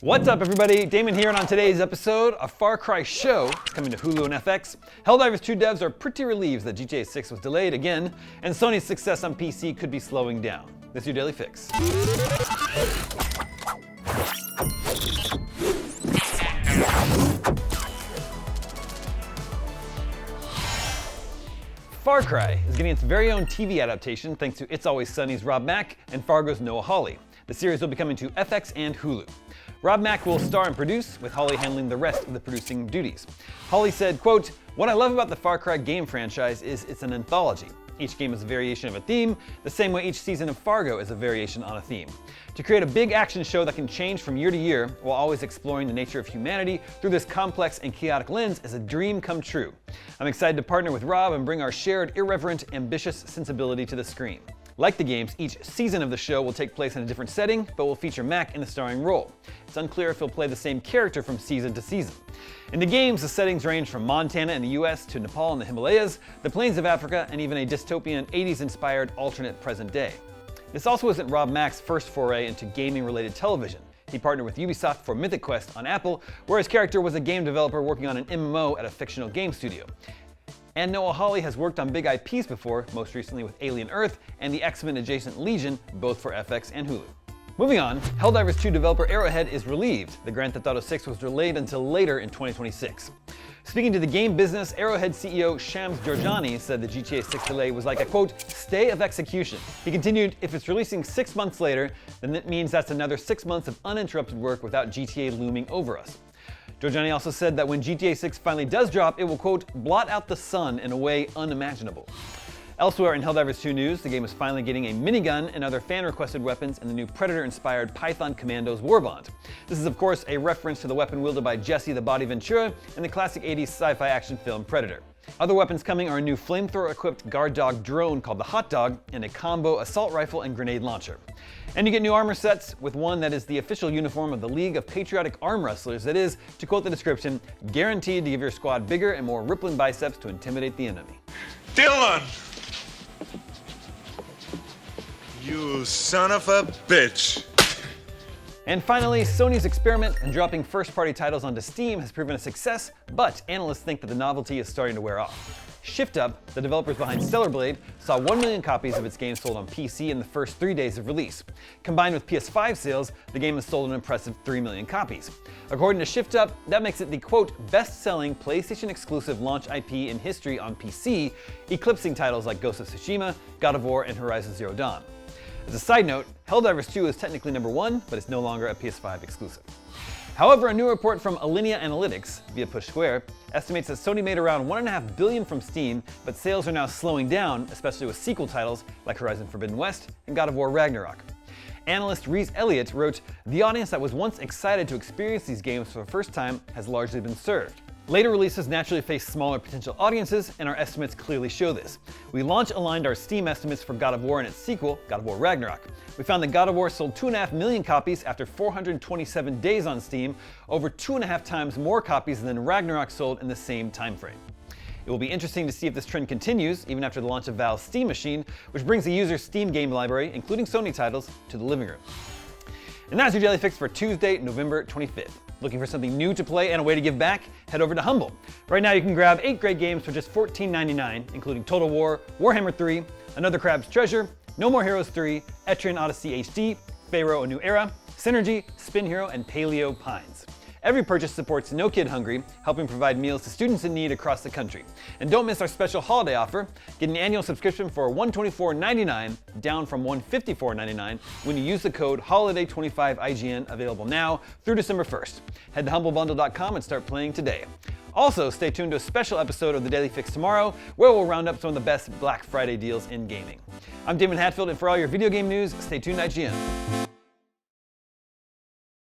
What's up, everybody? Damon here, and on today's episode, a Far Cry show coming to Hulu and FX. Helldivers 2 devs are pretty relieved that GTA 6 was delayed again, and Sony's success on PC could be slowing down. This is your Daily Fix. Far Cry is getting its very own TV adaptation thanks to It's Always Sunny's Rob Mack and Fargo's Noah Hawley. The series will be coming to FX and Hulu. Rob Mack will star and produce, with Hawley handling the rest of the producing duties. Hawley said, quote, "What I love about the Far Cry game franchise is it's an anthology. Each game is a variation of a theme, the same way each season of Fargo is a variation on a theme. To create a big action show that can change from year to year while always exploring the nature of humanity through this complex and chaotic lens is a dream come true. I'm excited to partner with Rob and bring our shared irreverent, ambitious sensibility to the screen." Like the games, each season of the show will take place in a different setting, but will feature Mack in the starring role. It's unclear if he'll play the same character from season to season. In the games, the settings range from Montana in the US to Nepal in the Himalayas, the plains of Africa, and even a dystopian 80s-inspired alternate present day. This also isn't Rob Mack's first foray into gaming-related television. He partnered with Ubisoft for Mythic Quest on Apple, where his character was a game developer working on an MMO at a fictional game studio. And Noah Hawley has worked on big IPs before, most recently with Alien Earth and the X-Men adjacent Legion, both for FX and Hulu. Moving on, Helldivers 2 developer Arrowhead is relieved the Grand Theft Auto 6 was delayed until later in 2026. Speaking to the game business, Arrowhead CEO Shams Jorjani said the GTA 6 delay was like a, quote, "stay of execution." He continued, "If it's releasing 6 months later, then that means that's another 6 months of uninterrupted work without GTA looming over us." Jorjani also said that when GTA 6 finally does drop, it will, quote, "blot out the sun in a way unimaginable." Elsewhere in Helldivers 2 news, the game is finally getting a minigun and other fan-requested weapons in the new Predator-inspired Python Commandos warbond. This is, of course, a reference to the weapon wielded by Jesse the Body Ventura in the classic 80s sci-fi action film Predator. Other weapons coming are a new flamethrower-equipped guard dog drone called the Hot Dog and a combo assault rifle and grenade launcher. And you get new armor sets with one that is the official uniform of the League of Patriotic Arm Wrestlers that is, to quote the description, guaranteed to give your squad bigger and more rippling biceps to intimidate the enemy. Dylan! You son of a bitch. And finally, Sony's experiment in dropping first-party titles onto Steam has proven a success, but analysts think that the novelty is starting to wear off. Shift Up, the developers behind Stellar Blade, saw 1 million copies of its game sold on PC in the first 3 days of release. Combined with PS5 sales, the game has sold an impressive 3 million copies. According to Shift Up, that makes it the, quote, best-selling PlayStation-exclusive launch IP in history on PC, eclipsing titles like Ghost of Tsushima, God of War, and Horizon Zero Dawn. As a side note, Helldivers 2 is technically number 1, but it's no longer a PS5 exclusive. However, a new report from Alinea Analytics, via Push Square, estimates that Sony made around $1.5 billion from Steam, but sales are now slowing down, especially with sequel titles like Horizon Forbidden West and God of War Ragnarok. Analyst Reese Elliott wrote, "The audience that was once excited to experience these games for the first time has largely been served. Later releases naturally face smaller potential audiences, and our estimates clearly show this. We launch-aligned our Steam estimates for God of War and its sequel, God of War Ragnarok. We found that God of War sold 2.5 million copies after 427 days on Steam, over 2.5 times more copies than Ragnarok sold in the same time frame. It will be interesting to see if this trend continues, even after the launch of Valve's Steam Machine, which brings the user's Steam game library, including Sony titles, to the living room." And that's your Daily Fix for Tuesday, November 25th. Looking for something new to play and a way to give back? Head over to Humble. Right now you can grab 8 great games for just $14.99, including Total War, Warhammer 3, Another Crab's Treasure, No More Heroes 3, Etrian Odyssey HD, Pharaoh: A New Era, Synergy, Spin Hero, and Paleo Pines. Every purchase supports No Kid Hungry, helping provide meals to students in need across the country. And don't miss our special holiday offer. Get an annual subscription for $124.99, down from $154.99, when you use the code HOLIDAY25IGN, available now through December 1st. Head to humblebundle.com and start playing today. Also, stay tuned to a special episode of the Daily Fix tomorrow, where we'll round up some of the best Black Friday deals in gaming. I'm Damon Hatfield, and for all your video game news, stay tuned to IGN.